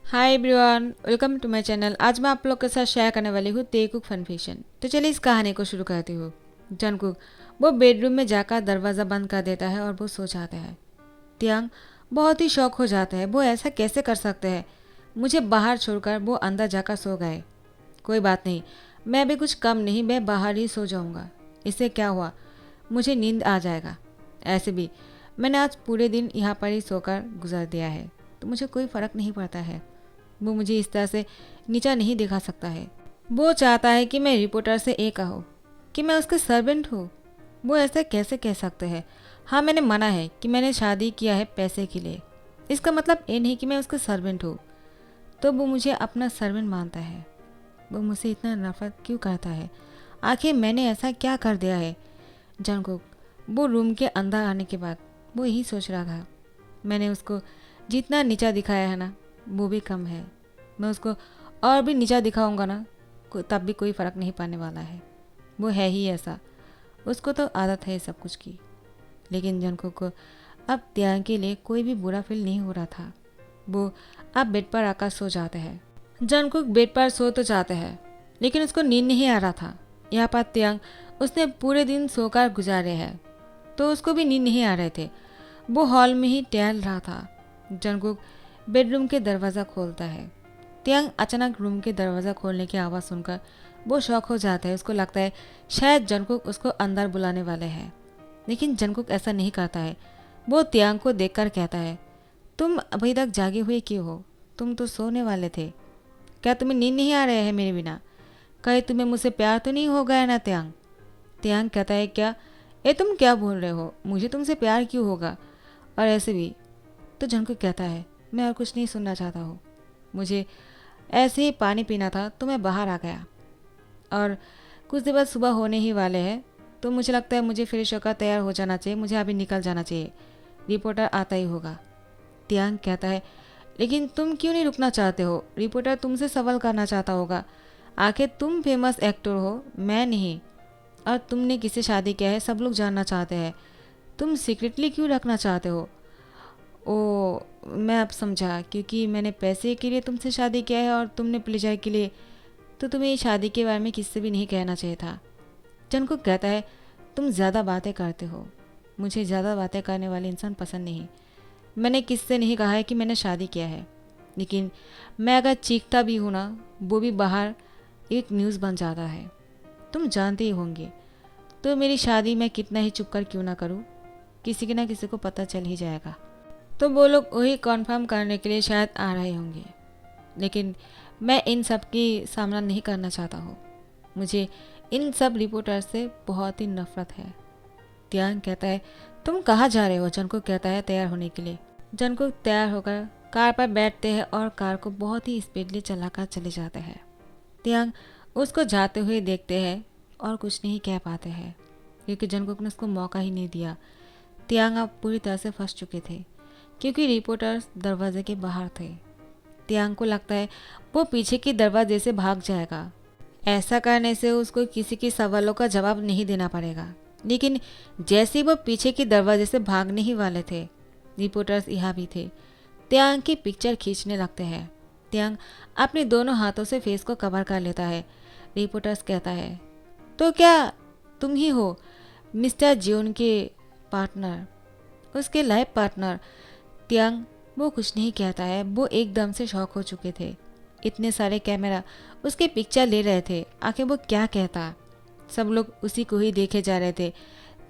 Hi everyone, welcome to my channel. आज मैं आप लोग के साथ शेयर करने वाली हूँ तेकुक फन फिक्शन। तो चलिए इस कहानी को शुरू करती हूँ। जंगकुक वो बेडरूम में जाकर दरवाज़ा बंद कर देता है और वो सो जाता है। तियांग बहुत ही शौक हो जाता है, वो ऐसा कैसे कर सकते हैं, मुझे बाहर छोड़कर वो अंदर जाकर सो गए। कोई बात नहीं, मैं भी कुछ कम नहीं, मैं बाहर ही सो जाऊँगा। इससे क्या हुआ, मुझे नींद आ जाएगा। ऐसे भी मैंने आज पूरे दिन यहाँ पर ही सोकर गुजार दिया है, तो मुझे कोई फ़र्क नहीं पड़ता है। वो मुझे इस तरह से नीचा नहीं दिखा सकता है। वो चाहता है कि मैं रिपोर्टर से ये कहूँ कि मैं उसके सर्वेंट हूँ। वो ऐसा कैसे कह सकते हैं। हाँ, मैंने मना है कि मैंने शादी किया है पैसे के लिए। इसका मतलब ये नहीं कि मैं उसका सर्वेंट हूँ। तो वो मुझे अपना सर्वेंट मानता है। वो मुझसे इतना नफरत क्यों करता है। आखिर मैंने ऐसा क्या कर दिया है। जंगकुक वो रूम के अंदर आने के बाद वो यही सोच रहा था, मैंने उसको जितना नीचा दिखाया है ना, वो भी कम है। मैं उसको और भी नीचा दिखाऊंगा ना, तब भी कोई फ़र्क नहीं पाने वाला है। वो है ही ऐसा, उसको तो आदत है सब कुछ की। लेकिन जंगकुक को अब त्याग के लिए कोई भी बुरा फील नहीं हो रहा था। वो अब बेड पर आकर सो जाते हैं। जंगकुक बेड पर सो तो जाते हैं, लेकिन उसको नींद नहीं आ रहा था। यहाँ पर त्याग उसने पूरे दिन सोकर गुजारे हैं, तो उसको भी नींद नहीं आ रहे थे। वो हॉल में ही टहल रहा था। जंगकुक बेडरूम के दरवाज़ा खोलता है। त्यांग अचानक रूम के दरवाज़ा खोलने की आवाज़ सुनकर वो शॉक हो जाता है। उसको लगता है शायद जंगकुक उसको अंदर बुलाने वाले हैं, लेकिन जंगकुक ऐसा नहीं करता है। वो त्यांग को देखकर कहता है, तुम अभी तक जागे हुए क्यों हो, तुम तो सोने वाले थे। क्या तुम्हें नींद नहीं आ रहे हैं मेरे बिना। कहीं तुम्हें मुझसे प्यार तो नहीं हो गया ना त्यांग। त्यांग कहता है, क्या ये तुम क्या बोल रहे हो, मुझे तुमसे प्यार क्यों होगा, और ऐसे भी। तो जंगकुक कहता है, मैं और कुछ नहीं सुनना चाहता हूँ, मुझे ऐसे ही पानी पीना था तो मैं बाहर आ गया, और कुछ देर बाद सुबह होने ही वाले हैं, तो मुझे लगता है मुझे फ्रेश होकर तैयार हो जाना चाहिए, मुझे अभी निकल जाना चाहिए, रिपोर्टर आता ही होगा। त्यांग कहता है, लेकिन तुम क्यों नहीं रुकना चाहते हो, रिपोर्टर तुमसे सवाल करना चाहता होगा। आखिर तुम फेमस एक्टर हो, मैं नहीं, और तुमने किससे शादी किया है सब लोग जानना चाहते हैं, तुम सीक्रेटली क्यों रखना चाहते हो। ओ, मैं अब समझा, क्योंकि मैंने पैसे के लिए तुमसे शादी किया है और तुमने प्लेजर के लिए, तो तुम्हें ये शादी के बारे में किससे भी नहीं कहना चाहिए था। जंगकुक कहता है, तुम ज़्यादा बातें करते हो, मुझे ज़्यादा बातें करने वाले इंसान पसंद नहीं। मैंने किससे नहीं कहा है कि मैंने शादी किया है, लेकिन मैं अगर चीखता भी हूँ ना, वो भी बाहर एक न्यूज़ बन जाता है, तुम जानते ही होंगे। तो मेरी शादी मैं कितना ही चुप कर क्यों ना करूँ, किसी के ना किसी को पता चल ही जाएगा। तो वो लोग वही कॉन्फर्म करने के लिए शायद आ रहे होंगे, लेकिन मैं इन सब की सामना नहीं करना चाहता हूँ। मुझे इन सब रिपोर्टर से बहुत ही नफरत है। त्यांग कहता है, तुम कहाँ जा रहे हो। जंगकुक कहता है, तैयार होने के लिए। जंगकुक तैयार होकर कार पर बैठते हैं और कार को बहुत ही स्पीडली चलाकर चले जाते हैं। त्यांग उसको जाते हुए देखते हैं और कुछ नहीं कह पाते हैं, क्योंकि जंगकुक ने उसको मौका ही नहीं दिया। त्यांग अब पूरी तरह से फंस चुके थे, क्योंकि रिपोर्टर्स दरवाजे के बाहर थे। त्यांग को लगता है वो पीछे के दरवाजे से भाग जाएगा। ऐसा करने से उसको किसी के सवालों का जवाब नहीं देना पड़ेगा। लेकिन जैसे ही वो पीछे के दरवाजे से भागने ही वाले थे, रिपोर्टर्स यहाँ भी थे। त्यांग की पिक्चर खींचने लगते हैं। त्यांग अपने दोनों हाथों से फेस को कवर कर लेता है। रिपोर्टर्स कहता है, तो क्या तुम ही हो मिस्टर जियोन के पार्टनर, उसके लाइफ पार्टनर। त्यांग वो कुछ नहीं कहता है, वो एकदम से शॉक हो चुके थे। इतने सारे कैमरा उसके पिक्चर ले रहे थे, आखिर वो क्या कहता। सब लोग उसी को ही देखे जा रहे थे।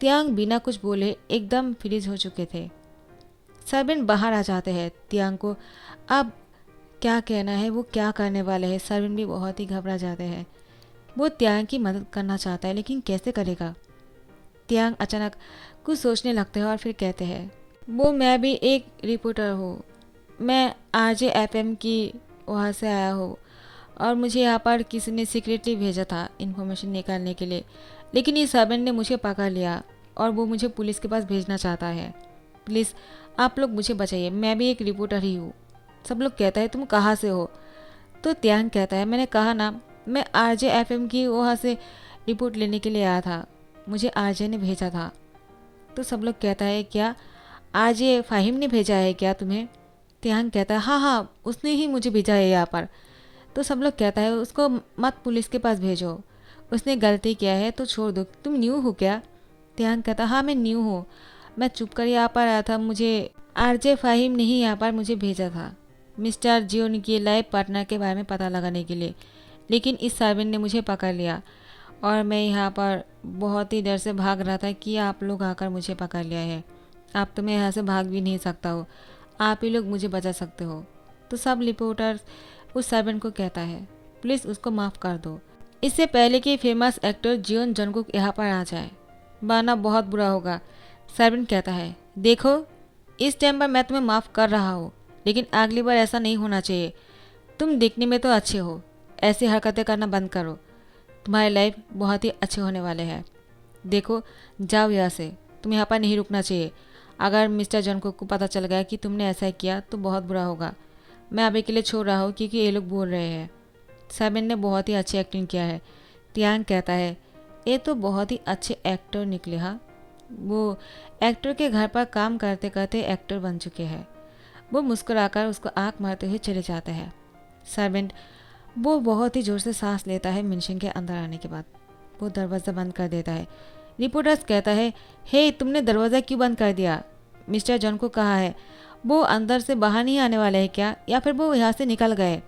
त्यांग बिना कुछ बोले एकदम फ्रीज हो चुके थे। सर्वेंट बाहर आ जाते हैं। त्यांग को अब क्या कहना है, वो क्या करने वाले हैं। सर्वेंट भी बहुत ही घबरा जाते हैं। वो त्यांग की मदद करना चाहता है, लेकिन कैसे करेगा। त्यांग अचानक कुछ सोचने लगते हैं और फिर कहते हैं, वो मैं भी एक रिपोर्टर हूँ, मैं आरजे एफएम की वहाँ से आया हूँ, और मुझे यहाँ पर किसी ने सीक्रेटली भेजा था इन्फॉर्मेशन निकालने के लिए, लेकिन ये सर्वेंट ने मुझे पकड़ लिया और वो मुझे पुलिस के पास भेजना चाहता है। प्लीज़ आप लोग मुझे बचाइए, मैं भी एक रिपोर्टर ही हूँ। सब लोग कहता है, तुम कहाँ से हो। तो त्यांग कहता है, मैंने कहा ना, मैं आरजे एफएम की वहाँ से रिपोर्ट लेने के लिए आया था, मुझे आरजे ने भेजा था। तो सब लोग कहता है, क्या आरजे फाहिम ने भेजा है क्या तुम्हें। त्यांग कहता है हाँ हाँ उसने ही मुझे भेजा है यहाँ पर। तो सब लोग कहता है उसको मत पुलिस के पास भेजो, उसने गलती किया है तो छोड़ दो, तुम न्यू हो क्या? त्यांग कहता हाँ मैं न्यू हूँ, मैं चुप कर यहाँ पर आया था, मुझे आरजे फाहिम ने ही यहाँ पर मुझे भेजा था मिस्टर जियोन की लाइफ पार्टनर के बारे में पता लगाने के लिए, लेकिन इस सर्वेंट ने मुझे पकड़ लिया और मैं यहाँ पर बहुत ही डर से भाग रहा था कि आप लोग आकर मुझे पकड़ लिया है। आप तो मैं यहाँ से भाग भी नहीं सकता हो, आप ही लोग मुझे बचा सकते हो। तो सब रिपोर्टर उस सर्वेंट को कहता है प्लीज़ उसको माफ़ कर दो, इससे पहले कि फेमस एक्टर जियोन जंगकुक यहाँ पर आ जाए, वरना बहुत बुरा होगा। सर्वेंट कहता है देखो इस टाइम पर मैं तुम्हें माफ़ कर रहा हूँ, लेकिन अगली बार ऐसा नहीं होना चाहिए। तुम दिखने में तो अच्छे हो, ऐसी हरकतें करना बंद करो, तुम्हारी लाइफ बहुत ही अच्छे होने वाले हैं। देखो जाओ यहाँ से, तुम यहाँ पर नहीं रुकना चाहिए। अगर मिस्टर जंगकुक को पता चल गया कि तुमने ऐसा किया तो बहुत बुरा होगा। मैं अभी के लिए छोड़ रहा हूँ क्योंकि ये लोग बोल रहे हैं। सर्वेंट ने बहुत ही अच्छी एक्टिंग किया है। त्यांग कहता है ये तो बहुत ही अच्छे एक्टर निकले। हाँ वो एक्टर के घर पर काम करते करते एक्टर बन चुके हैं। वो मुस्कुराकर उसको आंख मारते हुए चले जाते हैं। सर्वेंट वो बहुत ही ज़ोर से सांस लेता है। मिनशिंग के अंदर आने के बाद वो दरवाज़ा बंद कर देता है। रिपोर्टर्स कहता है हे तुमने दरवाज़ा क्यों बंद कर दिया? मिस्टर जॉन को कहा है वो अंदर से बाहर नहीं आने वाले हैं क्या, या फिर वो यहाँ से निकल गए?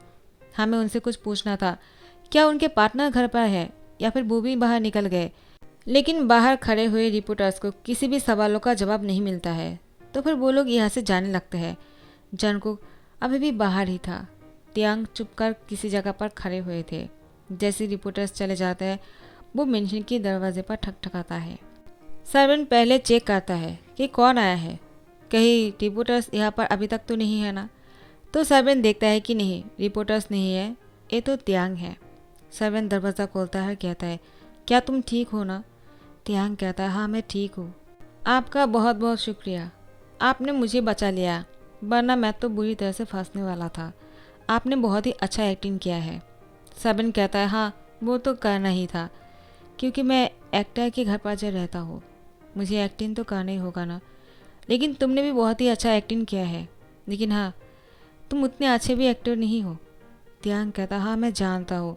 हमें उनसे कुछ पूछना था, क्या उनके पार्टनर घर पर है या फिर वो भी बाहर निकल गए? लेकिन बाहर खड़े हुए रिपोर्टर्स को किसी भी सवालों का जवाब नहीं मिलता है, तो फिर वो लोग यहाँ से जाने लगते हैं। जंगकुक अभी भी बाहर ही था। त्यांग चुपकर किसी जगह पर खड़े हुए थे। जैसे रिपोर्टर्स चले जाते हैं वो मेंशन के दरवाजे पर ठकठकाता है। सर्वेंट पहले चेक करता है कि कौन आया है, कहीं रिपोर्टर्स यहाँ पर अभी तक तो नहीं है ना। तो सर्वेंट देखता है कि नहीं, रिपोर्टर्स नहीं है, ये तो त्यांग है। सर्वेंट दरवाज़ा खोलता है, कहता है क्या तुम ठीक हो ना? त्यांग कहता है हाँ मैं ठीक हूँ, आपका बहुत बहुत शुक्रिया, आपने मुझे बचा लिया, वरना मैं तो बुरी तरह से फंसने वाला था। आपने बहुत ही अच्छा एक्टिंग किया है। सर्वेंट कहता है हाँ वो तो करना ही था, क्योंकि मैं एक्टर के घर पर जो रहता हूँ मुझे एक्टिंग तो करना ही होगा ना। लेकिन तुमने भी बहुत ही अच्छा एक्टिंग किया है, लेकिन हाँ तुम उतने अच्छे भी एक्टर नहीं हो। त्यांग कहता हाँ मैं जानता हूँ,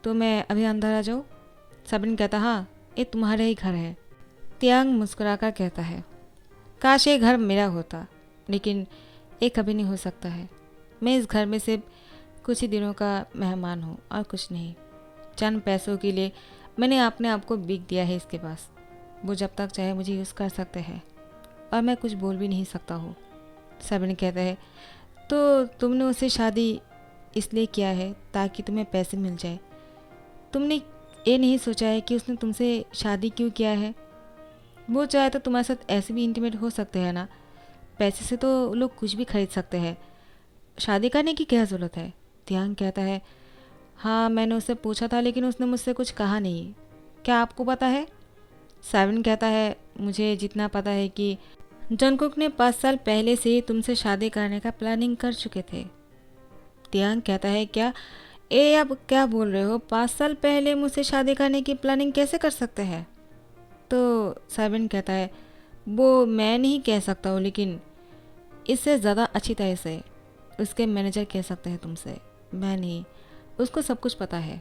तो मैं अभी अंदर आ जाऊँ? सर्वेंट कहता हाँ ये तुम्हारा ही घर है। त्यांग मुस्कुराकर कहता है काश ये घर मेरा होता, लेकिन ये कभी नहीं हो सकता है। मैं इस घर में सिर्फ कुछ ही दिनों का मेहमान हूँ और कुछ नहीं। चंद पैसों के लिए मैंने अपने आप को बिक दिया है इसके पास। वो जब तक चाहे मुझे यूज़ कर सकते हैं और मैं कुछ बोल भी नहीं सकता हूँ। सर्वेंट कहता है तो तुमने उससे शादी इसलिए किया है ताकि तुम्हें पैसे मिल जाए? तुमने ये नहीं सोचा है कि उसने तुमसे शादी क्यों किया है? वो चाहे तो तुम्हारे साथ ऐसे भी इंटीमेट हो सकते हैं ना। पैसे से तो लोग कुछ भी खरीद सकते हैं, शादी करने की क्या ज़रूरत है? त्यांग कहता है हाँ मैंने उससे पूछा था, लेकिन उसने मुझसे कुछ कहा नहीं। क्या आपको पता है? सर्वेंट कहता है मुझे जितना पता है कि जंगकुक ने 5 साल पहले से ही तुमसे शादी करने का प्लानिंग कर चुके थे। त्यांग कहता है क्या ये आप क्या बोल रहे हो? 5 साल पहले मुझसे शादी करने की प्लानिंग कैसे कर सकते हैं? तो सर्वेंट कहता है वो मैं नहीं कह सकता हूँ, लेकिन इससे ज़्यादा अच्छी तरह से उसके मैनेजर कह सकते हैं तुमसे, मैं नहीं। उसको सब कुछ पता है,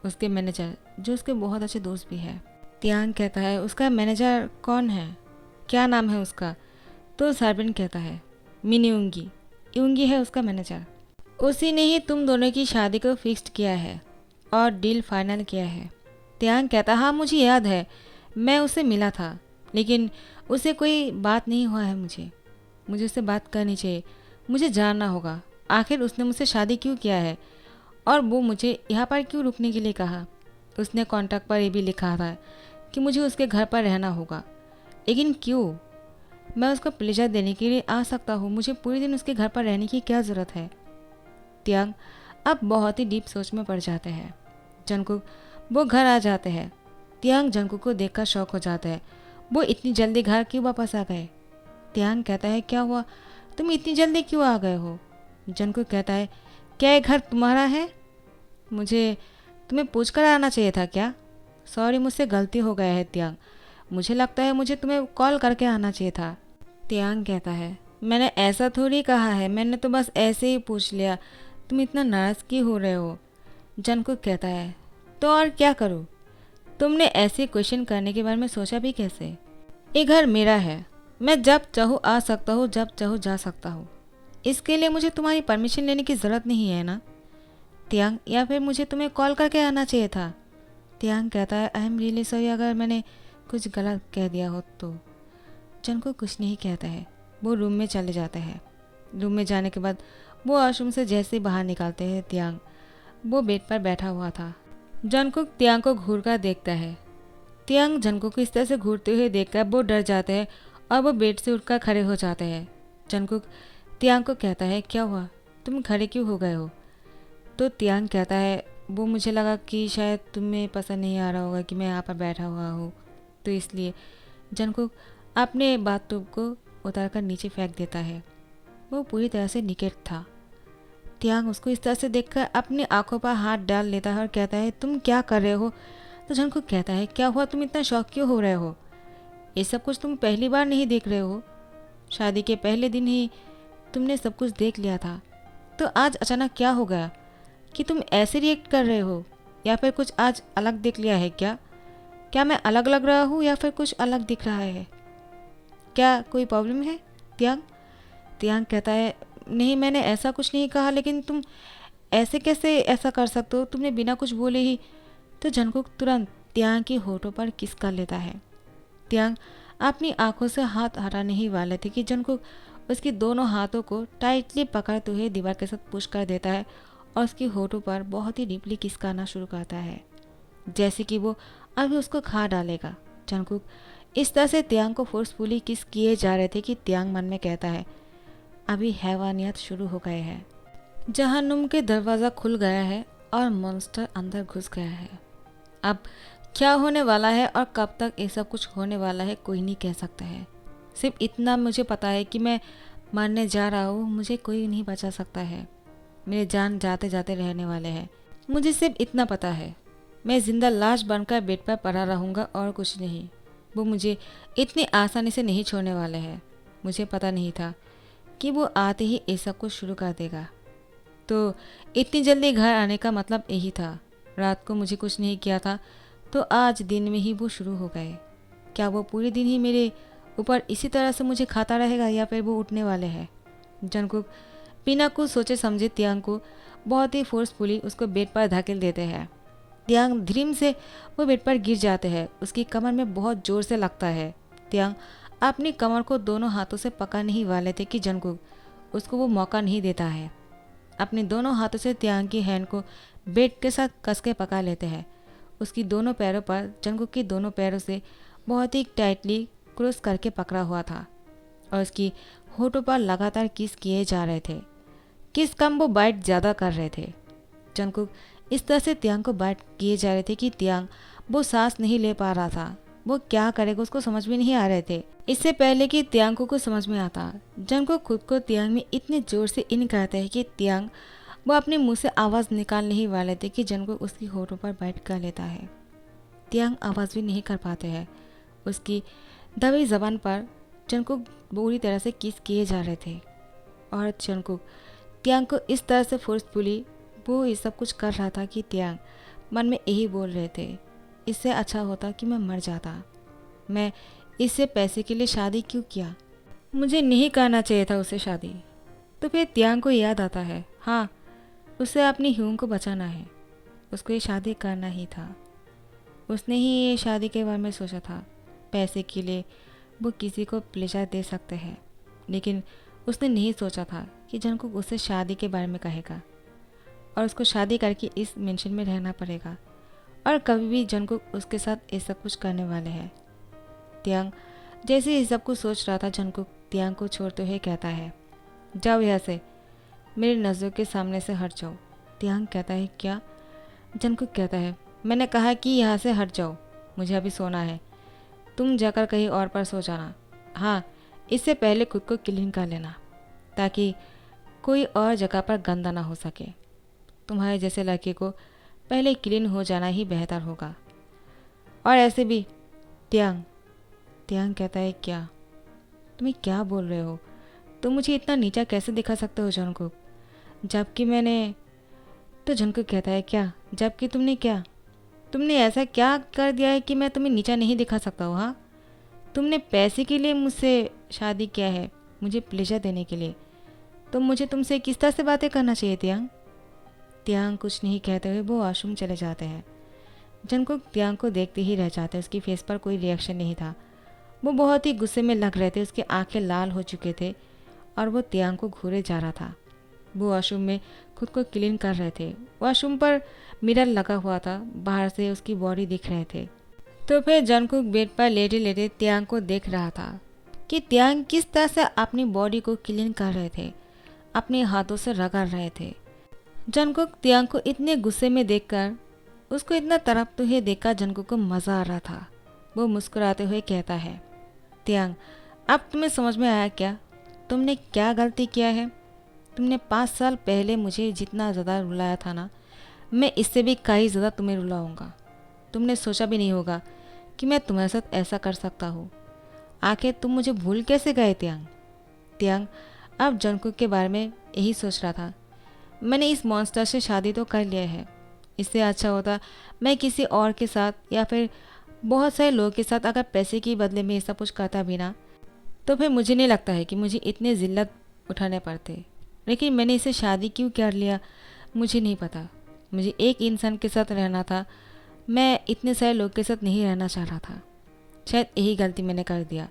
उसके मैनेजर जो उसके बहुत अच्छे दोस्त भी है। त्यांग कहता है उसका मैनेजर कौन है, क्या नाम है उसका? तो सर्वेंट कहता है मिनी यूंगी है उसका मैनेजर। उसी ने ही तुम दोनों की शादी को फिक्स्ड किया है और डील फाइनल किया है। त्यांग कहता हाँ मुझे याद है, मैं उससे मिला था, लेकिन उससे कोई बात नहीं हुआ है। मुझे उससे बात करनी चाहिए, मुझे जानना होगा आखिर उसने मुझसे शादी क्यों किया है और वो मुझे यहाँ पर क्यों रुकने के लिए कहा। उसने कॉन्ट्रैक्ट पर ये भी लिखा था कि मुझे उसके घर पर रहना होगा, लेकिन क्यों? मैं उसको प्लेजर देने के लिए आ सकता हूँ, मुझे पूरे दिन उसके घर पर रहने की क्या ज़रूरत है? त्यांग अब बहुत ही डीप सोच में पड़ जाते हैं। जंगकुक वो घर आ जाते हैं। त्यांग जंगकुक को देखकर शॉक हो जाता है, वो इतनी जल्दी घर क्यों वापस आ गए? त्यांग कहता है क्या हुआ, तुम इतनी जल्दी क्यों आ गए हो? जंगकुक कहता है क्या ये घर तुम्हारा है? मुझे तुम्हें पूछकर आना चाहिए था क्या? सॉरी मुझसे गलती हो गया है त्यांग, मुझे लगता है मुझे तुम्हें कॉल करके आना चाहिए था। त्यांग कहता है मैंने ऐसा थोड़ी कहा है, मैंने तो बस ऐसे ही पूछ लिया। तुम इतना नाराज़ क्यों हो रहे हो? जंगकुक कहता है, तो और क्या करूँ? तुमने ऐसे क्वेश्चन करने के बारे में सोचा भी कैसे? ये घर मेरा है, मैं जब चाहूँ आ सकता हूँ, जब चाहूँ जा सकता हूँ। इसके लिए मुझे तुम्हारी परमिशन लेने की ज़रूरत नहीं है ना तियांग, या फिर मुझे तुम्हें कॉल करके आना चाहिए था? तियांग कहता है, आई एम रियली सॉरी अगर मैंने कुछ गलत कह दिया हो तो। जंगकुक कुछ नहीं कहता है, वो रूम में चले जाते हैं। रूम में जाने के बाद वो वॉशरूम से जैसे ही बाहर निकलते हैं, तियांग वो बेड पर बैठा हुआ था। जंगकुक तियांग को घूर कर देखता है। तियांग जंगकुक को इस तरह से घूरते हुए देखकर वो डर जाते हैं और वो बेड से उठकर खड़े हो जाते हैं। जंगकुक तियांग को कहता है, क्या हुआ, तुम खड़े क्यों हो गए हो? तो तियांग कहता है, वो मुझे लगा कि शायद तुम्हें पसंद नहीं आ रहा होगा कि मैं यहाँ पर बैठा हुआ हूँ, तो इसलिए। जंगकुक अपने बाथटब को उतार कर नीचे फेंक देता है। वो पूरी तरह से निकेट था। तियांग उसको इस तरह से देखकर अपनी आंखों पर हाथ डाल लेता है और कहता है, तुम क्या कर रहे हो? तो जंगकुक कहता है, क्या हुआ, तुम इतना शौक क्यों हो रहे हो? ये सब कुछ तुम पहली बार नहीं देख रहे हो, शादी के पहले दिन ही तुमने सब कुछ देख लिया था, तो आज अचानक क्या हो गया कि तुम ऐसे रिएक्ट कर रहे हो? या फिर कुछ आज अलग देख लिया है क्या? क्या मैं अलग लग रहा हूँ या फिर कुछ अलग दिख रहा है? क्या कोई प्रॉब्लम है तियांग? तियांग कहता है, नहीं मैंने ऐसा कुछ नहीं कहा, लेकिन तुम ऐसे कैसे ऐसा कर सकते हो, तुमने बिना कुछ बोले ही। तो जंगकुक तुरंत तियांग की होठों पर किस कर लेता है। तियांग अपनी आंखों से हाथ हटाने ही वाले थे कि जंगकुक उसकी दोनों हाथों को टाइटली पकड़ते हुए दीवार के साथ पुश कर देता है और उसकी होठों पर बहुत ही डीपली किस करना शुरू करता है, जैसे कि वो अभी उसको खा डालेगा। जंगकुक इस तरह से तियांग को फोर्सफुली किस किए जा रहे थे कि तियांग मन में कहता है, अभी हैवानियत शुरू हो गए हैं। जहन्नुम के दरवाज़ा खुल गया है और मॉन्स्टर अंदर घुस गया है। अब क्या होने वाला है और कब तक ये सब कुछ होने वाला है कोई नहीं कह सकता है। सिर्फ इतना मुझे पता है कि मैं मरने जा रहा हूँ, मुझे कोई नहीं बचा सकता है, मेरे जान जाते जाते रहने वाले हैं। मुझे सिर्फ इतना पता है, मैं जिंदा लाश बनकर बेड पर पड़ा रहूँगा और कुछ नहीं। वो मुझे इतनी आसानी से नहीं छोड़ने वाले हैं। मुझे पता नहीं था कि वो आते ही ये सब कुछ शुरू कर देगा, तो इतनी जल्दी घर आने का मतलब यही था। रात को मुझे कुछ नहीं किया था, तो आज दिन में ही वो शुरू हो गए। क्या वो पूरे दिन ही मेरे ऊपर इसी तरह से मुझे खाता रहेगा या फिर वो उठने वाले हैं? जंगकुक बिना कुछ सोचे समझे तियांग को बहुत ही फोर्सफुली उसको बेड पर धकेल देते हैं। तियांग धीम से वो बेड पर गिर जाते हैं। उसकी कमर में बहुत जोर से लगता है। तियांग अपनी कमर को दोनों हाथों से पकड़ने ही वाले थे कि जंगकुक उसको वो मौका नहीं देता है। अपने दोनों हाथों से तियांग की हैंड को बेड के साथ कस के पकड़ लेते हैं। उसकी दोनों पैरों पर जंगकुक की दोनों पैरों से बहुत ही टाइटली क्रोस करके पकड़ा हुआ था और उसकी होठों पर लगातार किस किए जा रहे थे। किस कम वो बाइट ज़्यादा कर रहे थे। जंगकुक इस तरह से तियांग को बाइट किए जा रहे थे कि तियांग वो सांस नहीं ले पा रहा था। वो क्या करेगा उसको समझ में नहीं आ रहे थे। इससे पहले कि तियांग को कुछ समझ में आता, जंगकुक खुद को तियांग में इतने जोर से इन कहते हैं कि तियांग वो अपने मुंह से आवाज़ निकालने ही वाले थे कि जंगकुक उसकी होठों पर बाइट कर लेता है। तियांग आवाज़ भी नहीं कर पाते हैं। उसकी दबी जबान पर जंगकुक बुरी तरह से किस किए जा रहे थे और जंगकुक तियांग को इस तरह से फोर्सफुली वो ये सब कुछ कर रहा था कि तियांग मन में यही बोल रहे थे, इससे अच्छा होता कि मैं मर जाता। मैं इससे पैसे के लिए शादी क्यों किया? मुझे नहीं करना चाहिए था उससे शादी। तो फिर तियांग को याद आता है, हाँ उसे अपनी ह्यूंग को बचाना है, उसको ये शादी करना ही था। उसने ही ये शादी के बारे में सोचा था। पैसे के लिए वो किसी को प्लेजर दे सकते हैं, लेकिन उसने नहीं सोचा था कि जंगकुक उससे शादी के बारे में कहेगा और उसको शादी करके इस मेंशन में रहना पड़ेगा और कभी भी जंगकुक उसके साथ ये सब कुछ करने वाले हैं। तियांग जैसे ये सब कुछ सोच रहा था, जंगकुक तियांग को छोड़ते हुए कहता है, जाओ यहाँ से, मेरी नज़रों के सामने से हट जाओ। तियांग कहता है, क्या? जंगकुक कहता है, मैंने कहा कि यहाँ से हट जाओ, मुझे अभी सोना है, तुम जाकर कहीं और पर सो जाना। हाँ, इससे पहले खुद को क्लीन कर लेना ताकि कोई और जगह पर गंदा ना हो सके। तुम्हारे जैसे लड़के को पहले क्लीन हो जाना ही बेहतर होगा। और ऐसे भी तियांग कहता है, क्या? तुम्हें क्या बोल रहे हो? तुम मुझे इतना नीचा कैसे दिखा सकते हो जंगकुक, जबकि मैंने। तो जंगकुक कहता है क्या, जबकि तुमने क्या, तुमने ऐसा क्या कर दिया है कि मैं तुम्हें नीचा नहीं दिखा सकता हूँ? हाँ, तुमने पैसे के लिए मुझसे शादी किया है, मुझे प्लेजर देने के लिए। तो मुझे तुमसे किस तरह से बातें करना चाहिए त्यांग? त्यांग कुछ नहीं कहते हुए वो वॉशरूम चले जाते हैं। जंगकुक त्यांग को देखते ही रह जाते, उसकी फेस पर कोई रिएक्शन नहीं था। वो बहुत ही गुस्से में लग रहे थे, उसके आंखें लाल हो चुके थे और वो त्यांग को घूरे जा रहा था। वो वॉशरूम में खुद को क्लीन कर रहे थे। वॉशरूम पर मिरर लगा हुआ था, बाहर से उसकी बॉडी दिख रहे थे। तो फिर जंगकुक बेड पर लेटे लेटे त्यांग को देख रहा था कि त्यांग किस तरह से अपनी बॉडी को क्लीन कर रहे थे, अपने हाथों से रगड़ रहे थे। जंगकुक त्यांग को इतने गुस्से में देखकर, उसको इतना तड़पते हुए देखकर जंगकुक को मज़ा आ रहा था। वो मुस्कुराते हुए कहता है, त्यांग, अब तुम्हें समझ में आया क्या, तुमने क्या गलती किया है? तुमने 5 साल पहले मुझे जितना ज़्यादा रुलाया था ना, मैं इससे भी कहीं ज़्यादा तुम्हें रुलाऊंगा। तुमने सोचा भी नहीं होगा कि मैं तुम्हारे साथ ऐसा कर सकता हूँ। आखिर तुम मुझे भूल कैसे गए त्यांग? त्यांग अब जंगकुक के बारे में यही सोच रहा था। मैंने इस मॉन्स्टर से शादी तो कर लिया है, इससे अच्छा होता मैं किसी और के साथ या फिर बहुत सारे लोगों के साथ अगर पैसे के बदले में ऐसा कुछ करता भी ना, तो फिर मुझे नहीं लगता है कि मुझे इतने ज़िल्लत उठाने पड़ते। लेकिन मैंने इसे शादी क्यों कर लिया मुझे नहीं पता। मुझे एक इंसान के साथ रहना था, मैं इतने सारे लोग के साथ नहीं रहना चाह रहा था। शायद यही गलती मैंने कर दिया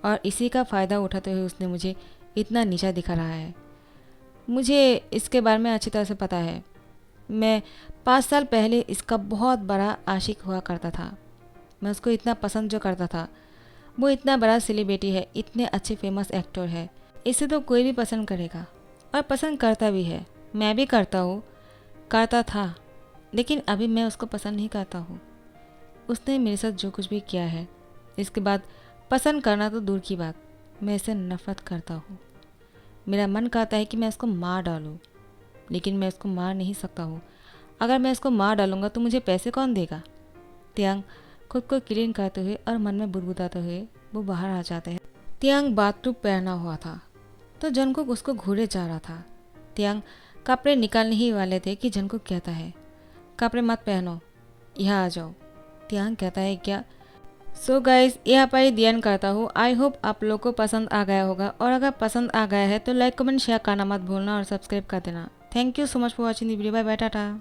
और इसी का फ़ायदा उठाते हुए उसने मुझे इतना नीचा दिखा रहा है। मुझे इसके बारे में अच्छी तरह से पता है। मैं 5 साल पहले इसका बहुत बड़ा आशिक हुआ करता था। मैं उसको इतना पसंद जो करता था। वो इतना बड़ा सेलिब्रिटी है, इतने अच्छे फेमस एक्टर है, इसे तो कोई भी पसंद करेगा और पसंद करता भी है। मैं भी करता हूँ, करता था, लेकिन अभी मैं उसको पसंद नहीं करता हूँ। उसने मेरे साथ जो कुछ भी किया है, इसके बाद पसंद करना तो दूर की बात, मैं इसे नफ़रत करता हूँ। मेरा मन कहता है कि मैं इसको मार डालूँ, लेकिन मैं इसको मार नहीं सकता हूँ। अगर मैं इसको मार डालूँगा तो मुझे पैसे कौन देगा? त्यांग खुद को क्लीन करते हुए और मन में बुदबुदाते हुए वो बाहर आ जाते हैं। त्यांग बाथरूम पहना हुआ था तो जंगकुक उसको घूरे जा रहा था। त्यांग कपड़े निकालने ही वाले थे कि जंगकुक कहता है, कपड़े मत पहनो, यहाँ आ जाओ। त्यांग कहता है क्या? सो गाइस, यहाँ पर ही दी एंड करता हूँ। आई होप आप लोग को पसंद आ गया होगा और अगर पसंद आ गया है तो लाइक कमेंट शेयर करना मत भूलना और सब्सक्राइब कर देना। Thank you so much for watching the video. Bye bye, Tata.